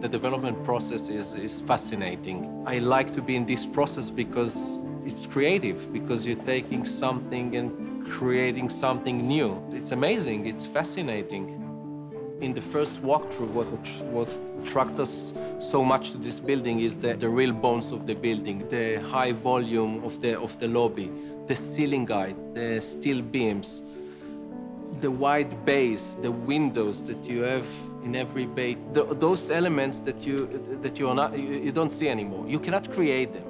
The development process is fascinating. I like to be in this process because it's creative, because you're taking something and creating something new. It's amazing, it's fascinating. In the first walkthrough, what attracted us so much to this building is the real bones of the building, the high volume of the lobby, the ceiling height, the steel beams, the wide bays, the windows that you have in every bay. Those elements that you don't see anymore. You cannot create them.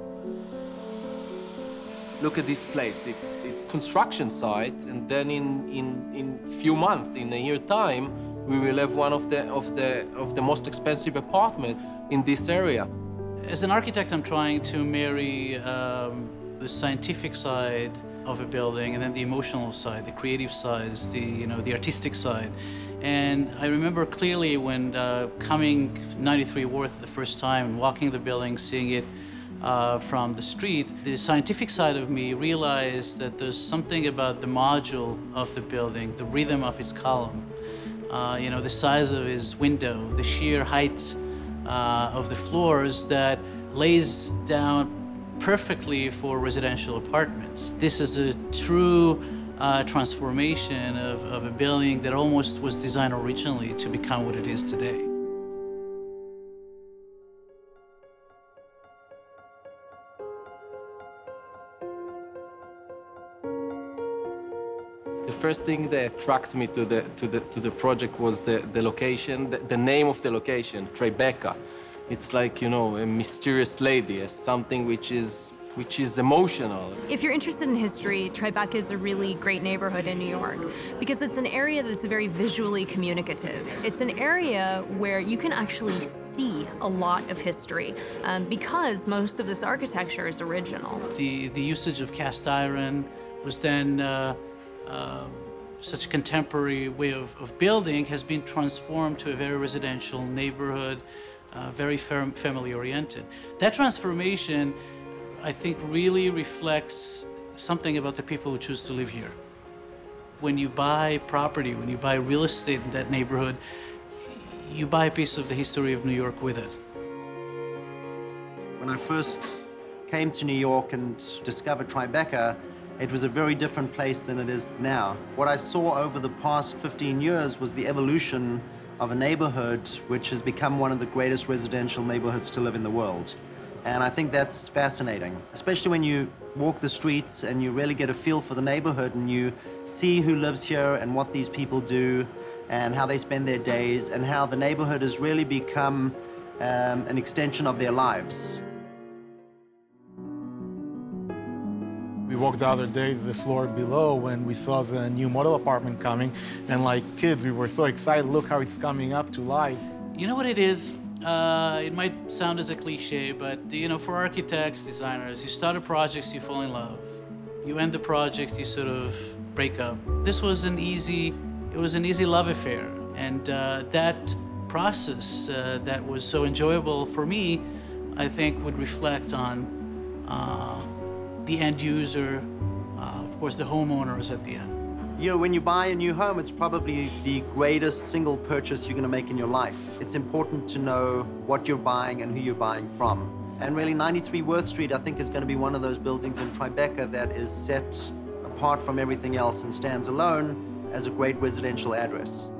Look at this place. It's construction site, and then in few months, in a year time, we will have one of the most expensive apartment in this area. As an architect, I'm trying to marry the scientific side of a building and then the emotional side, the creative side, the artistic side. And I remember clearly when coming 93 Worth the first time and walking the building, seeing it from the street, the scientific side of me realized that there's something about the module of the building, the rhythm of its column, the size of its window, the sheer height of the floors that lays down perfectly for residential apartments. This is a true transformation of a building that almost was designed originally to become what it is today. The first thing that attracted me to the project was the location, the name of the location, Tribeca. It's like, a mysterious lady, something which is emotional. If you're interested in history, Tribeca is a really great neighborhood in New York because it's an area that's very visually communicative. It's an area where you can actually see a lot of history because most of this architecture is original. The usage of cast iron was then such a contemporary way of building has been transformed to a very residential neighborhood, very family-oriented. That transformation, I think, really reflects something about the people who choose to live here. When you buy property, when you buy real estate in that neighborhood, you buy a piece of the history of New York with it. When I first came to New York and discovered Tribeca, it was a very different place than it is now. What I saw over the past 15 years was the evolution of a neighborhood which has become one of the greatest residential neighborhoods to live in the world. And I think that's fascinating, especially when you walk the streets and you really get a feel for the neighborhood and you see who lives here and what these people do and how they spend their days and how the neighborhood has really become an extension of their lives. We walked the other day to the floor below when we saw the new model apartment coming, and like kids, we were so excited. Look how it's coming up to life. You know what it is? It might sound as a cliche, but for architects, designers, you start a project, you fall in love. You end the project, you sort of break up. This was an easy love affair, and that process that was so enjoyable for me, I think, would reflect on the end user, of course, the homeowners at the end. When you buy a new home, it's probably the greatest single purchase you're going to make in your life. It's important to know what you're buying and who you're buying from. And really, 93 Worth Street, I think, is going to be one of those buildings in Tribeca that is set apart from everything else and stands alone as a great residential address.